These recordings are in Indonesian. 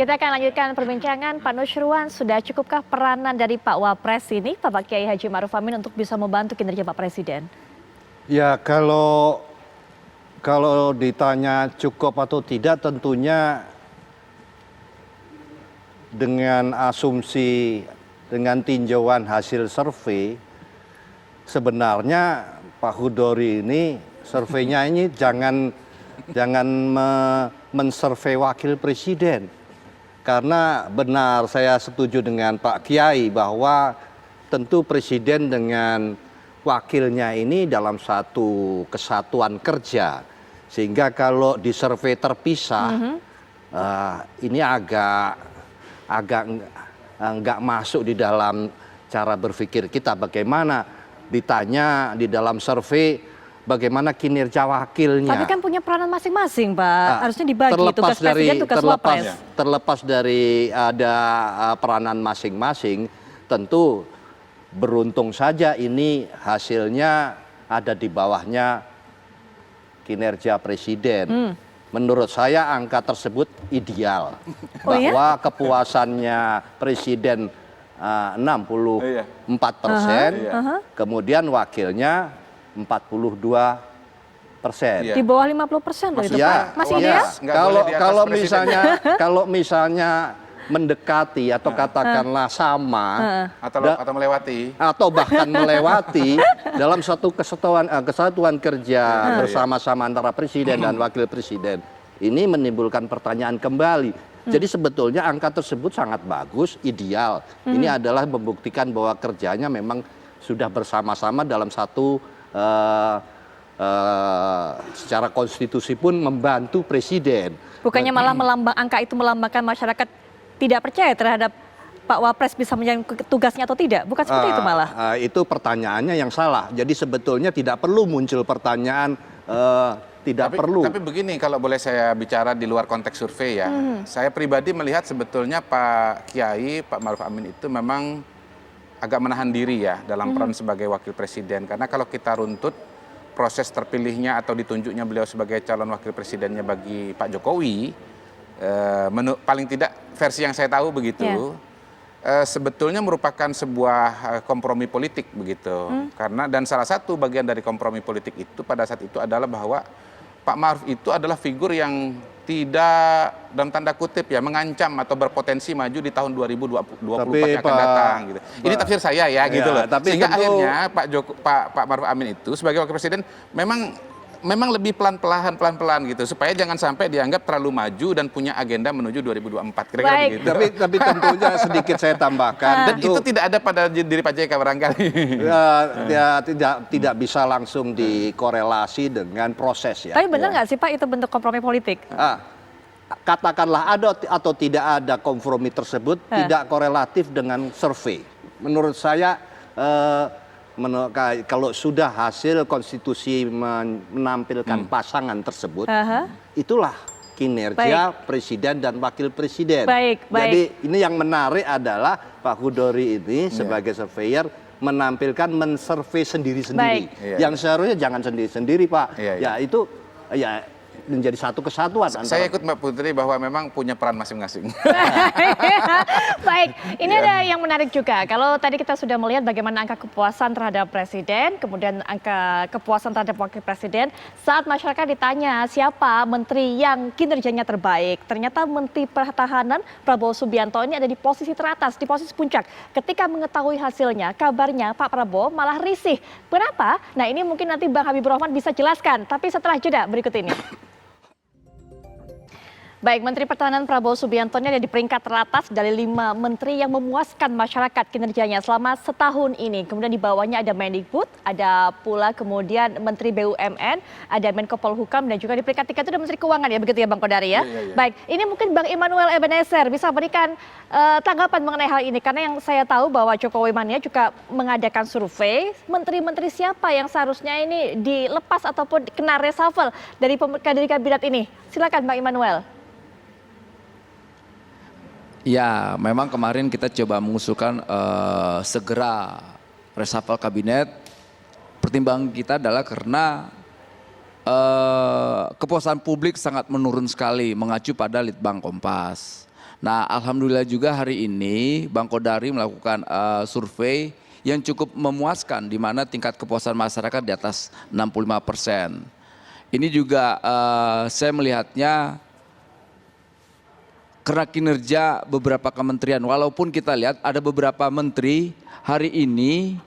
Kita akan lanjutkan perbincangan. Pak Nusyirwan, sudah cukupkah peranan dari Pak Wapres ini, Bapak Kiai Haji Ma'ruf Amin, untuk bisa membantu kinerja Pak Presiden? Ya, kalau ditanya cukup atau tidak, tentunya dengan asumsi, dengan tinjauan hasil survei, sebenarnya Pak Hudori ini surveinya ini jangan mensurvei wakil presiden. Karena benar, saya setuju dengan Pak Kiai bahwa tentu presiden dengan wakilnya ini dalam satu kesatuan kerja. Sehingga kalau di survei terpisah, ini agak nggak masuk di dalam cara berpikir kita. Bagaimana ditanya di dalam survei bagaimana kinerja wakilnya. Tapi kan punya peranan masing-masing, Pak. Harusnya dibagi tugas presiden, tugas wapres. Terlepas dari ada peranan masing-masing, tentu beruntung saja ini hasilnya ada di bawahnya kinerja presiden. Menurut saya angka tersebut ideal. Bahwa kepuasannya presiden 64%, kemudian wakilnya 42%. Di bawah 50% loh itu, Pak. Masih ideal? Kalau misalnya mendekati atau katakanlah sama atau melewati atau bahkan melewati dalam satu kesatuan kerja bersama-sama antara presiden dan wakil presiden, ini menimbulkan pertanyaan kembali. Jadi sebetulnya angka tersebut sangat bagus, ideal. Ini adalah membuktikan bahwa kerjanya memang sudah bersama-sama dalam satu secara konstitusi pun membantu presiden. Bukannya malah angka itu melambangkan masyarakat tidak percaya terhadap Pak Wapres bisa menjalankan tugasnya atau tidak? Bukan seperti itu malah? Itu pertanyaannya yang salah. Jadi sebetulnya tidak perlu muncul pertanyaan perlu. Tapi begini, kalau boleh saya bicara di luar konteks survei ya. Saya pribadi melihat sebetulnya Pak Kiai, Pak Ma'ruf Amin itu memang agak menahan diri ya dalam peran sebagai wakil presiden. Karena kalau kita runtut proses terpilihnya atau ditunjuknya beliau sebagai calon wakil presidennya bagi Pak Jokowi, paling tidak versi yang saya tahu begitu, sebetulnya merupakan sebuah kompromi politik begitu. Karena dan salah satu bagian dari kompromi politik itu pada saat itu adalah bahwa Pak Ma'ruf itu adalah figur yang tidak dalam tanda kutip ya mengancam atau berpotensi maju di tahun 2024 yang akan datang gitu. Ini tafsir saya ya gitu loh. Sehingga akhirnya Pak Ma'ruf Amin itu sebagai wakil presiden memang lebih pelan-pelan gitu supaya jangan sampai dianggap terlalu maju dan punya agenda menuju 2024 kira-kira begitu. Tapi tentunya sedikit saya tambahkan. Dan itu tidak ada pada diri Pak JK barangkali. Tidak bisa langsung dikorelasi dengan proses ya. Tapi benar nggak sih Pak itu bentuk kompromi politik? Katakanlah ada atau tidak ada kompromi tersebut tidak korelatif dengan survei. Menurut saya kalau sudah hasil konstitusi menampilkan pasangan tersebut, itulah kinerja presiden dan wakil presiden. Jadi ini yang menarik adalah Pak Hudori ini sebagai surveyor menampilkan mensurvei sendiri-sendiri. Yang seharusnya jangan sendiri-sendiri Pak. Ya itu ya menjadi satu kesatuan. Saya ikut Mbak Putri bahwa memang punya peran masing-masing. Baik, ini ada yang menarik juga. Kalau tadi kita sudah melihat bagaimana angka kepuasan terhadap presiden, kemudian angka kepuasan terhadap wakil presiden, saat masyarakat ditanya siapa menteri yang kinerjanya terbaik, ternyata Menteri Pertahanan Prabowo Subianto ini ada di posisi teratas, di posisi puncak. Ketika mengetahui hasilnya, kabarnya Pak Prabowo malah risih. Kenapa? Nah ini mungkin nanti Bang Habibur Rahman bisa jelaskan, tapi setelah jeda berikut ini. Baik, Menteri Pertahanan Prabowo Subianto ini ada di peringkat teratas dari 5 menteri yang memuaskan masyarakat kinerjanya selama setahun ini. Kemudian di bawahnya ada Mendikbud, ada pula kemudian Menteri BUMN, ada Menko Polhukam, dan juga di peringkat 3 itu ada Menteri Keuangan ya, begitu ya Bang Kodari ya? Baik, ini mungkin Bang Immanuel Ebenezer bisa berikan tanggapan mengenai hal ini. Karena yang saya tahu bahwa Jokowi Mania juga mengadakan survei, menteri-menteri siapa yang seharusnya ini dilepas ataupun kena reshuffle dari kabinet ini. Silakan Bang Immanuel. Ya, memang kemarin kita coba mengusulkan segera reshuffle kabinet. Pertimbangan kita adalah karena kepuasan publik sangat menurun sekali mengacu pada Litbang Kompas. Nah, alhamdulillah juga hari ini Bang Kodari melakukan survei yang cukup memuaskan di mana tingkat kepuasan masyarakat di atas 65%. Ini juga saya melihatnya karena kinerja beberapa kementerian, walaupun kita lihat ada beberapa menteri hari ini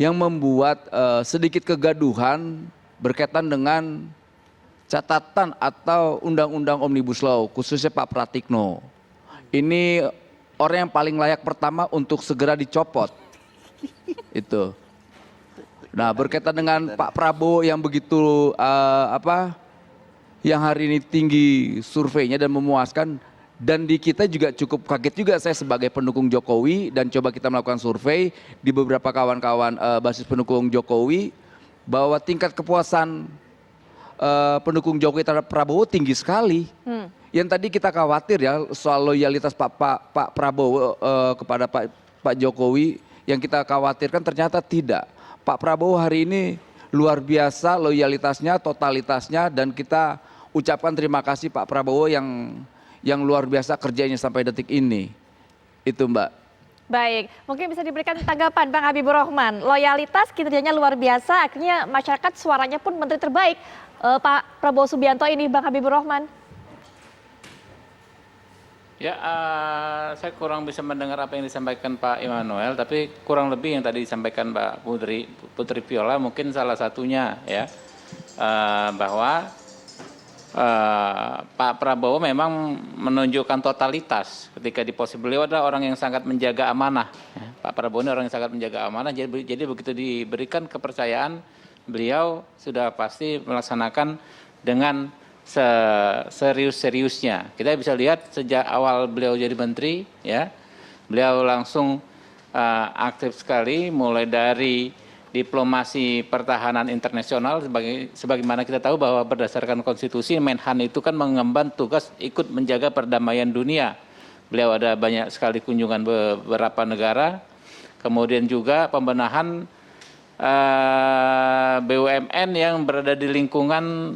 yang membuat sedikit kegaduhan berkaitan dengan catatan atau undang-undang Omnibus Law, khususnya Pak Pratikno. Ini orang yang paling layak pertama untuk segera dicopot. Itu. Nah, berkaitan dengan Pak Prabowo yang begitu yang hari ini tinggi surveinya dan memuaskan, dan di kita juga cukup kaget juga saya sebagai pendukung Jokowi, dan coba kita melakukan survei di beberapa kawan-kawan basis pendukung Jokowi bahwa tingkat kepuasan pendukung Jokowi terhadap Prabowo tinggi sekali. Yang tadi kita khawatir ya soal loyalitas Pak Prabowo kepada Pak Jokowi, yang kita khawatirkan ternyata tidak. Pak Prabowo hari ini luar biasa loyalitasnya, totalitasnya, dan kita ucapkan terima kasih Pak Prabowo yang luar biasa kerjanya sampai detik ini. Itu Mbak. Baik, mungkin bisa diberikan tanggapan Bang Habibur Rahman. Loyalitas kinerjanya luar biasa, akhirnya masyarakat suaranya pun menteri terbaik. Pak Prabowo Subianto ini, Bang Habibur Rahman. Ya, saya kurang bisa mendengar apa yang disampaikan Pak Immanuel, tapi kurang lebih yang tadi disampaikan Mbak Putri Viola mungkin salah satunya ya, bahwa Pak Prabowo memang menunjukkan totalitas ketika di posisi beliau adalah orang yang sangat menjaga amanah. Pak Prabowo ini orang yang sangat menjaga amanah, jadi begitu diberikan kepercayaan, beliau sudah pasti melaksanakan dengan serius-seriusnya. Kita bisa lihat sejak awal beliau jadi menteri, ya, beliau langsung aktif sekali, mulai dari diplomasi pertahanan internasional, sebagaimana kita tahu bahwa berdasarkan konstitusi Menhan itu kan mengemban tugas ikut menjaga perdamaian dunia. Beliau ada banyak sekali kunjungan beberapa negara, kemudian juga pembenahan BUMN yang berada di lingkungan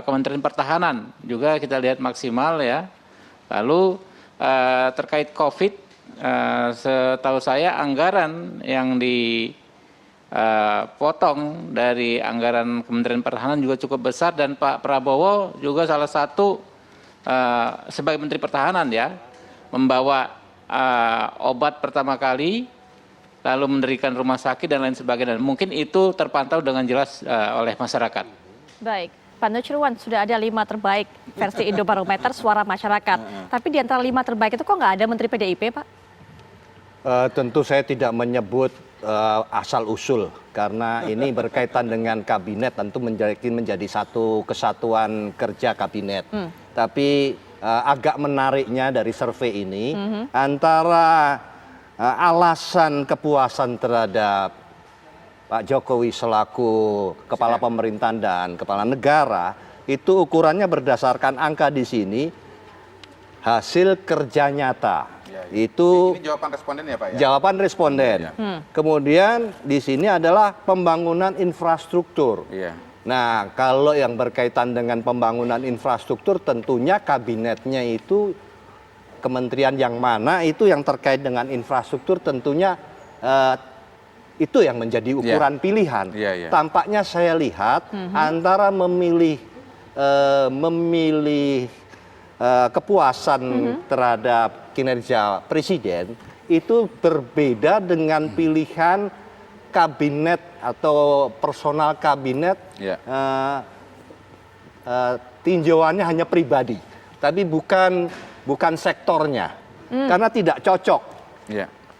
Kementerian Pertahanan juga kita lihat maksimal ya. Lalu terkait COVID, setahu saya anggaran yang dipotong dari anggaran Kementerian Pertahanan juga cukup besar, dan Pak Prabowo juga salah satu sebagai Menteri Pertahanan ya, membawa obat pertama kali, lalu mendirikan rumah sakit dan lain sebagainya. Mungkin itu terpantau dengan jelas oleh masyarakat. Baik. Pak Nuchirwan, sudah ada 5 terbaik versi Indobarometer suara masyarakat. Tapi di antara 5 terbaik itu kok nggak ada Menteri PDIP, Pak? Tentu saya tidak menyebut asal-usul, karena ini berkaitan dengan kabinet, tentu menjadi satu kesatuan kerja kabinet. Tapi agak menariknya dari survei ini, antara alasan kepuasan terhadap Pak Jokowi selaku kepala pemerintahan dan kepala negara, itu ukurannya berdasarkan angka di sini, hasil kerja nyata. Itu ini jawaban responden ya Pak ya? Jawaban responden. Kemudian di sini adalah pembangunan infrastruktur. Nah, kalau yang berkaitan dengan pembangunan infrastruktur, tentunya kabinetnya itu kementerian yang mana itu yang terkait dengan infrastruktur, tentunya itu yang menjadi ukuran pilihan. Tampaknya saya lihat antara memilih kepuasan terhadap kinerja presiden itu berbeda dengan pilihan kabinet atau personal kabinet, tinjauannya hanya pribadi, tapi bukan sektornya, karena tidak cocok,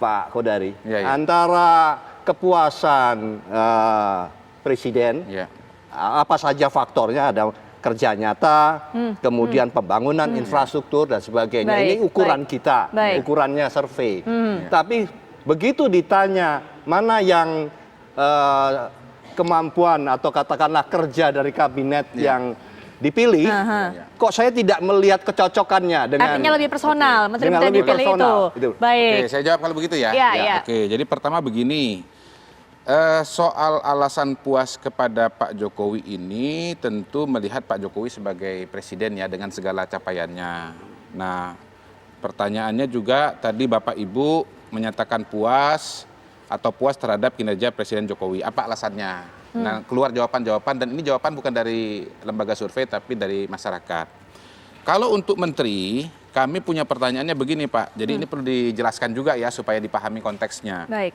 Pak Kodari, antara kepuasan presiden, apa saja faktornya, ada kerja nyata, kemudian pembangunan infrastruktur dan sebagainya. Ini ukuran kita, ukurannya survei. Tapi begitu ditanya mana yang kemampuan atau katakanlah kerja dari kabinet yang dipilih, kok saya tidak melihat kecocokannya dengan. Artinya lebih personal, menteri-menteri yang dipilih itu. Baik. Oke, saya jawab kalau begitu ya. Oke, jadi pertama begini. Soal alasan puas kepada Pak Jokowi ini tentu melihat Pak Jokowi sebagai presiden ya, dengan segala capaiannya. Nah, pertanyaannya juga tadi Bapak Ibu menyatakan puas atau puas terhadap kinerja Presiden Jokowi. Apa alasannya? Nah, keluar jawaban-jawaban, dan ini jawaban bukan dari lembaga survei tapi dari masyarakat. Kalau untuk menteri, kami punya pertanyaannya begini Pak. Jadi ini perlu dijelaskan juga ya supaya dipahami konteksnya. Baik.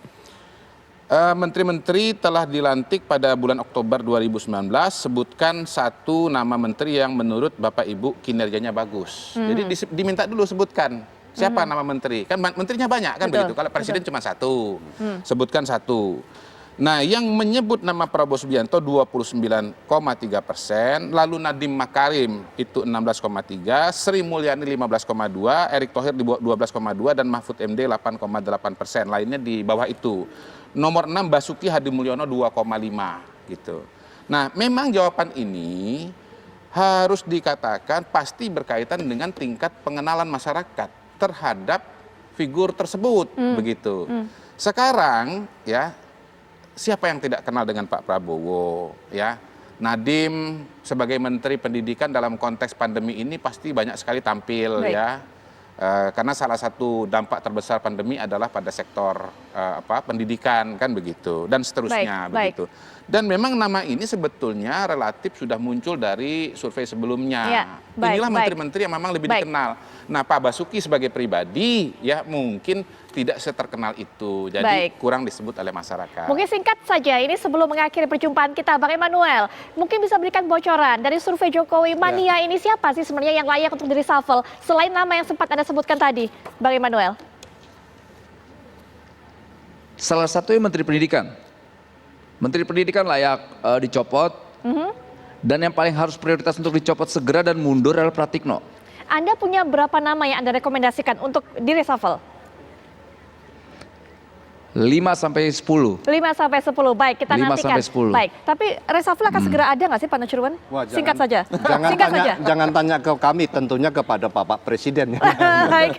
Menteri-menteri telah dilantik pada bulan Oktober 2019, sebutkan satu nama menteri yang menurut Bapak Ibu kinerjanya bagus. Jadi diminta dulu sebutkan siapa nama menteri. Kan menterinya banyak kan begitu, kalau presiden cuma satu, sebutkan satu. Nah, yang menyebut nama Prabowo Subianto 29,3%, lalu Nadiem Makarim itu 16,3%, Sri Mulyani 15,2%, Erick Thohir di 12,2%, dan Mahfud MD 8,8%. Lainnya di bawah itu. Nomor 6 Basuki Hadi Mulyono 2,5 gitu. Nah, memang jawaban ini harus dikatakan pasti berkaitan dengan tingkat pengenalan masyarakat terhadap figur tersebut begitu. Sekarang ya, siapa yang tidak kenal dengan Pak Prabowo ya? Nadiem sebagai Menteri Pendidikan dalam konteks pandemi ini pasti banyak sekali tampil. Baik. Ya. Karena salah satu dampak terbesar pandemi adalah pada sektor pendidikan kan begitu, dan seterusnya. Begitu. Dan memang nama ini sebetulnya relatif sudah muncul dari survei sebelumnya. Ya, inilah menteri-menteri yang memang lebih dikenal. Nah, Pak Basuki sebagai pribadi ya mungkin tidak seterkenal itu, jadi kurang disebut oleh masyarakat. Mungkin singkat saja, ini sebelum mengakhiri perjumpaan kita, Bang Emmanuel, mungkin bisa berikan bocoran dari survei Jokowi Mania ini siapa sih sebenarnya yang layak untuk di-reshuffle selain nama yang sempat Anda sebutkan tadi, Bang Emmanuel? Salah satunya Menteri Pendidikan. Menteri Pendidikan layak dicopot, dan yang paling harus prioritas untuk dicopot segera dan mundur adalah Pratikno. Anda punya berapa nama yang Anda rekomendasikan untuk di-reshuffle? 5-10. 5-10, baik, kita 5 nantikan. sampai 10. Baik, tapi reshuffle akan segera ada nggak sih Pak Nusirwan? Singkat saja. Jangan tanya ke kami, tentunya kepada Bapak Presiden. Baik.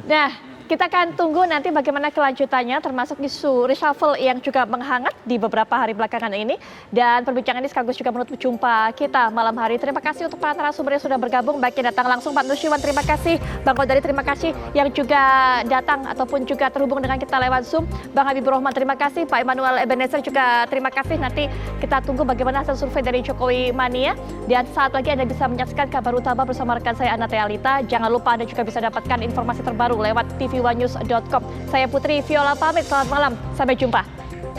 Nah, kita akan tunggu nanti bagaimana kelanjutannya, termasuk isu reshuffle yang juga menghangat di beberapa hari belakangan ini. Dan perbincangan ini sekaligus juga menutup jumpa kita malam hari. Terima kasih untuk para narasumber yang sudah bergabung, baik yang datang langsung Pak Nusirwan, terima kasih. Bang Kodari, terima kasih. Yang juga datang ataupun juga terhubung dengan kita lewat Zoom. Bang Habibur Rahman, terima kasih. Pak Emmanuel Ebenezer juga terima kasih. Nanti kita tunggu bagaimana hasil survei dari Jokowi Mania. Dan saat lagi Anda bisa menyaksikan kabar utama bersama rekan saya Anna Tealita. Jangan lupa Anda juga bisa dapatkan informasi terbaru lewat tvOneNews.com. Saya Putri Viola pamit, selamat malam, sampai jumpa.